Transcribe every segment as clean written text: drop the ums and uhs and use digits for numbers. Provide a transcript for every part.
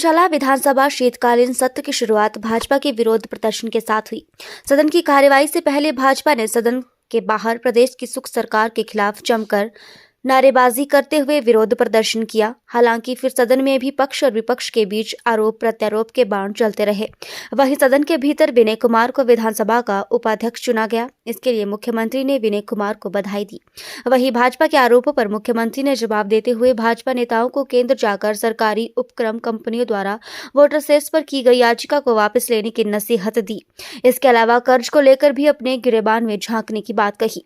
धर्मशाला विधानसभा शीतकालीन सत्र की शुरुआत भाजपा के विरोध प्रदर्शन के साथ हुई। सदन की कार्यवाही से पहले भाजपा ने सदन के बाहर प्रदेश की सुख सरकार के खिलाफ जमकर नारेबाजी करते हुए विरोध प्रदर्शन किया। हालांकि फिर सदन में भी पक्ष और विपक्ष के बीच आरोप प्रत्यारोप के बाण चलते रहे। वहीं सदन के भीतर विनय कुमार को विधानसभा का उपाध्यक्ष चुना गया। इसके लिए मुख्यमंत्री ने विनय कुमार को बधाई दी। वहीं भाजपा के आरोपों पर मुख्यमंत्री ने जवाब देते हुए भाजपा नेताओं को केंद्र जाकर सरकारी उपक्रम कंपनियों द्वारा वोटर सेस पर की गई याचिका को वापस लेने की नसीहत दी। इसके अलावा कर्ज को लेकर भी अपने गिरेबान में झांकने की बात कही।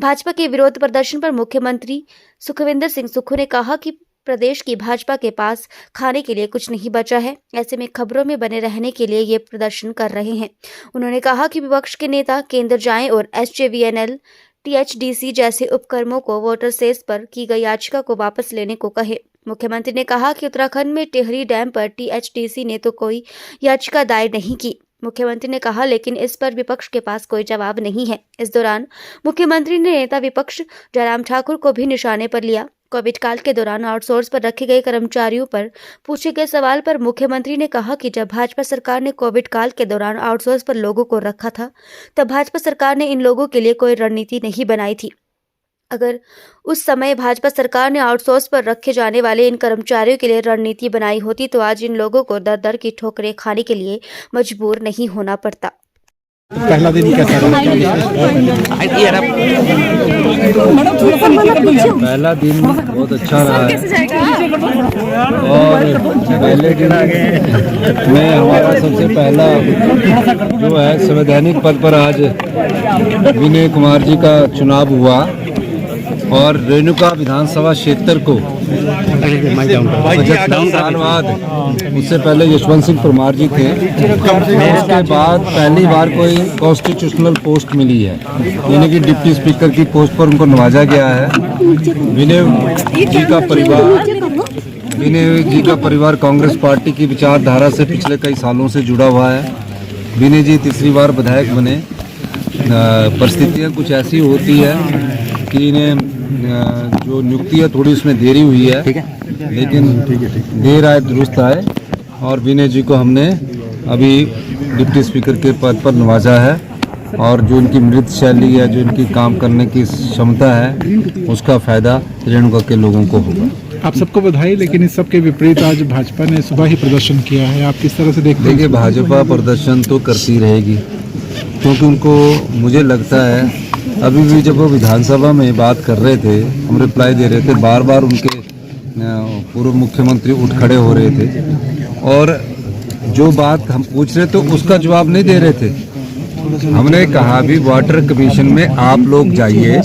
भाजपा के विरोध प्रदर्शन पर मुख्यमंत्री सुखविंदर सिंह सुक्खू ने कहा कि प्रदेश की भाजपा के पास खाने के लिए कुछ नहीं बचा है। ऐसे में खबरों में बने रहने के लिए ये प्रदर्शन कर रहे हैं। उन्होंने कहा कि विपक्ष के नेता केंद्र जाएं और SJVN, THDC जैसे उपक्रमों को वोटर सेस पर की गई याचिका को वापस लेने को कहे। मुख्यमंत्री ने कहा कि उत्तराखंड में टिहरी डैम पर THDC ने तो कोई याचिका दायर नहीं की। मुख्यमंत्री ने कहा, लेकिन इस पर विपक्ष के पास कोई जवाब नहीं है। इस दौरान मुख्यमंत्री ने नेता विपक्ष जयराम ठाकुर को भी निशाने पर लिया। कोविड काल के दौरान आउटसोर्स पर रखे गए कर्मचारियों पर पूछे गए सवाल पर मुख्यमंत्री ने कहा कि जब भाजपा सरकार ने कोविड काल के दौरान आउटसोर्स पर लोगों को रखा था, तब भाजपा सरकार ने इन लोगों के लिए कोई रणनीति नहीं बनाई थी। अगर उस समय भाजपा सरकार ने आउटसोर्स पर रखे जाने वाले इन कर्मचारियों के लिए रणनीति बनाई होती तो आज इन लोगों को दर दर की ठोकरें खाने के लिए मजबूर नहीं होना पड़ता। पहला दिन कैसा रहा? पहला दिन बहुत अच्छा रहा है और पहले दिन में हमारा सबसे पहला जो है संवैधानिक पद पर आज विनय कुमार जी का चुनाव हुआ और रेणुका विधानसभा क्षेत्र को 75 साल बाद, उससे पहले यशवंत सिंह परमार जी थे, उसके बाद पहली बार कोई कॉन्स्टिट्यूशनल पोस्ट मिली है, यानी कि डिप्टी स्पीकर की पोस्ट पर उनको नवाजा गया है। विनय जी का परिवार कांग्रेस पार्टी की विचारधारा से पिछले कई सालों से जुड़ा हुआ है। विनय जी तीसरी बार विधायक बने। परिस्थितियाँ कुछ ऐसी होती है कि इन्हें जो नियुक्ति है थोड़ी उसमें देरी हुई है, लेकिन देर आए दुरुस्त आए और विनय जी को हमने अभी डिप्टी स्पीकर के पद पर नवाजा है और जो इनकी मृत शैली है, जो इनकी काम करने की क्षमता है, उसका फायदा रेणुका के लोगों को होगा। आप सबको बधाई, लेकिन इस सब के विपरीत आज भाजपा ने सुबह ही प्रदर्शन किया है। आप किस तरह से देखते हैं? देखिए, भाजपा प्रदर्शन तो करती रहेगी क्योंकि उनको, मुझे लगता है अभी भी जब वो विधानसभा में बात कर रहे थे, हम रिप्लाई दे रहे थे, बार बार उनके पूर्व मुख्यमंत्री उठ खड़े हो रहे थे और जो बात हम पूछ रहे थे उसका जवाब नहीं दे रहे थे। हमने कहा भी वाटर कमीशन में आप लोग जाइए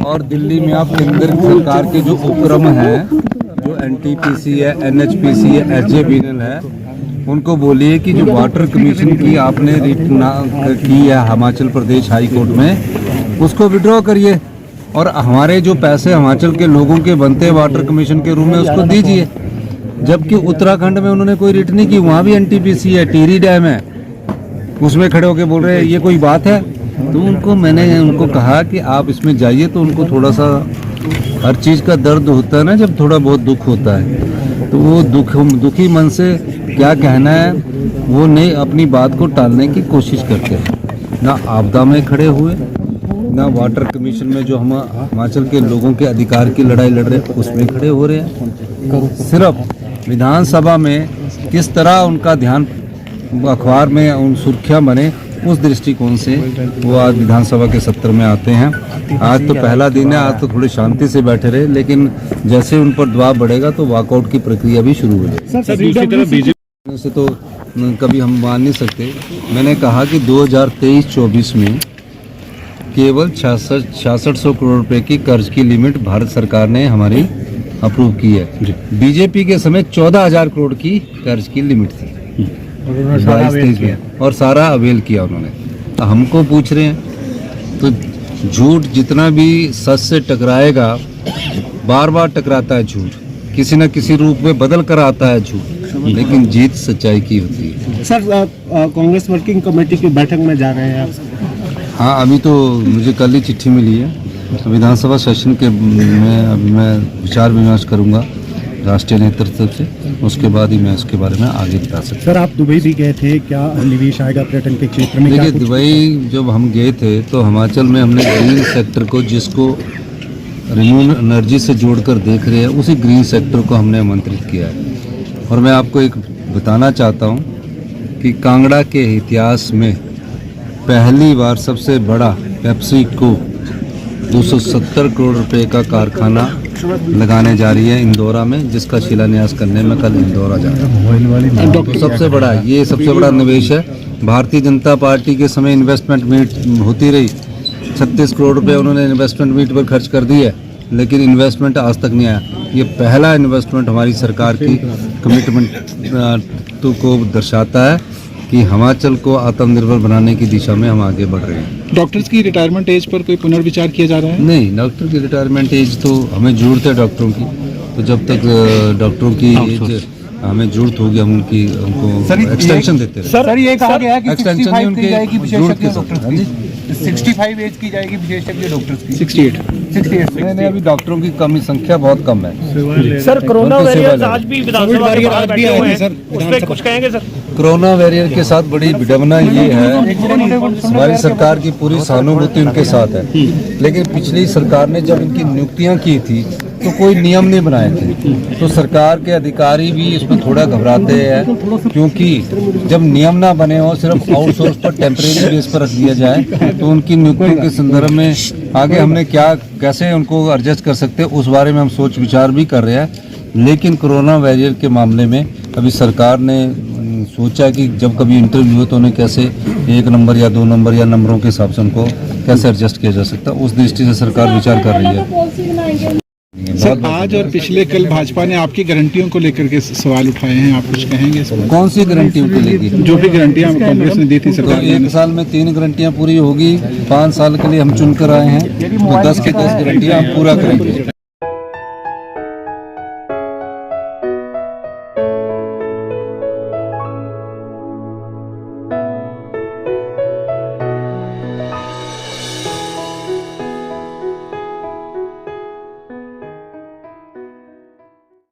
और दिल्ली में आप केंद्र सरकार के जो उपक्रम हैं, जो NTPC है, NHPC है, SJVN है, उनको बोलिए कि जो वाटर कमीशन की आपने रिट की है हिमाचल प्रदेश हाई कोर्ट में, उसको विड्रॉ करिए और हमारे जो पैसे हिमाचल के लोगों के बनते हैं वाटर कमीशन के रूप में उसको दीजिए। जबकि उत्तराखंड में उन्होंने कोई रिट नहीं की, वहाँ भी NTPC है, टिहरी डैम है, उसमें खड़े होकर बोल रहे हैं ये कोई बात है। तो मैंने उनको कहा कि आप इसमें जाइए, तो उनको थोड़ा सा, हर चीज़ का दर्द होता है ना, जब थोड़ा बहुत दुख होता है तो वो दुखी मन से क्या कहना है वो नहीं, अपनी बात को टालने की कोशिश करते हैं। ना आपदा में खड़े हुए, ना वाटर कमीशन में जो हम हिमाचल के लोगों के अधिकार की लड़ाई लड़ रहे हैं उसमें खड़े हो रहे हैं। सिर्फ विधानसभा में किस तरह उनका ध्यान अखबार में उन सुर्खियाँ बने, उस दृष्टिकोण से वो आज विधानसभा के सत्र में आते हैं। आज तो पहला दिन है, आज तो थोड़ी शांति से बैठे रहे, लेकिन जैसे उन पर दबाव बढ़ेगा तो वॉकआउट की प्रक्रिया भी शुरू हो जाएगी। दूसरी तरफ बीजेपी से तो कभी हम मान नहीं सकते। मैंने कहा कि 2023-24 में केवल 6600 करोड़ रुपए की कर्ज की लिमिट भारत सरकार ने हमारी अप्रूव की है। बीजेपी के समय 14,000 करोड़ की कर्ज की लिमिट थी, 22-23 में, और सारा अवेल किया उन्होंने। तो हमको पूछ रहे हैं, तो झूठ जितना भी सच से टकराएगा, बार बार टकराता है झूठ, किसी न किसी रूप में बदल कर आता है झूठ, लेकिन जीत सच्चाई की होती है। सर, कांग्रेस वर्किंग कमेटी की बैठक में जा रहे हैं आप? हाँ, अभी तो मुझे कल ही चिट्ठी मिली है। विधानसभा सेशन के में अभी मैं विचार विमर्श करूंगा राष्ट्रीय नेतृत्व से, उसके बाद ही मैं उसके बारे में आगे बता सकता सर, आप दुबई भी गए थे, क्या निवेश आएगा पर्यटन के क्षेत्र में? हूँ। क्या देखिए, कुछ- दुबई जब हम गए थे तो हिमाचल में हमने ग्रीन सेक्टर को, जिसको रिन्यूएबल एनर्जी से जोड़कर देख रहे हैं, उसी ग्रीन सेक्टर को हमने आमंत्रित किया है। और मैं आपको एक बताना चाहता हूँ कि कांगड़ा के इतिहास में पहली बार सबसे बड़ा पेप्सी को 270 करोड़ रुपए का कारखाना लगाने जा रही है इंदौरा में, जिसका शिलान्यास करने में कल इंदौरा जा रहा है। तो सबसे बड़ा, ये सबसे बड़ा निवेश है। भारतीय जनता पार्टी के समय इन्वेस्टमेंट मीट होती रही, 36 करोड़ रुपए उन्होंने इन्वेस्टमेंट मीट पर खर्च कर दिए, लेकिन इन्वेस्टमेंट आज तक नहीं आया। ये पहला इन्वेस्टमेंट हमारी सरकार की कमिटमेंट को दर्शाता है कि हिमाचल को आत्मनिर्भर बनाने की दिशा में हम आगे बढ़ रहे हैं। डॉक्टर्स की रिटायरमेंट एज पर कोई पुनर्विचार किया जा रहा है? नहीं, डॉक्टर की रिटायरमेंट एज तो हमें जरूरत है डॉक्टरों की, तो जब तक डॉक्टरों की एज हमें जरूरत होगी हम उनको एक्सटेंशन देते रहे। सर ये कहा गया है कि एक्सटेंशन 65 उनके की जाएगी जरूरत के विशेषज्ञ साथ। डॉक्टर्स हाँ जी। की, 65 एज की जाएगी विशेषज्ञ डॉक्टर्स की, 68। 68। नहीं, अभी डॉक्टरों की कमी संख्या बहुत कम है। सर कोरोना उनकी सेवा वॉरियर्स ले। आज भी विधानसभा के बाहर बैठे हुए हैं, उस पर कुछ कहेंगे सर? कोरोना वॉरियर के साथ बड़ी विडंबना ये है, हमारी सरकार की पूरी सहानुभूति उनके साथ है, लेकिन पिछली सरकार ने जब इनकी नियुक्तियां की थी तो कोई नियम नहीं बनाए थे, तो सरकार के अधिकारी भी इसमें थोड़ा घबराते हैं, क्योंकि जब नियम ना बने हो, सिर्फ आउटसोर्स पर टेम्परेरी बेस पर रख दिया जाए, तो उनकी नियुक्तियों के संदर्भ में आगे हमने कैसे उनको एडजस्ट कर सकते हैं, उस बारे में हम सोच विचार भी कर रहे हैं। लेकिन कोरोना वॉरियर के मामले में अभी सरकार ने सोचा कि जब कभी इंटरव्यू हो तो उन्हें कैसे 1 नंबर या 2 नंबर या नंबरों के हिसाब से उनको कैसे एडजस्ट किया जा सकता है, उस दृष्टि से सरकार विचार कर रही है। सर, आज और पिछले कल भाजपा ने आपकी गारंटियों को लेकर के सवाल उठाए हैं, आप कुछ कहेंगे इस पर? कौन सी गारंटी उनकी लेगी? जो भी गारंटियां कांग्रेस ने दी थी तो सरकार 1 ने, साल में 3 गारंटियां पूरी होगी, 5 साल के लिए हम चुन कर आए हैं, तो 10 की 10 गारंटियां हम पूरा करेंगे।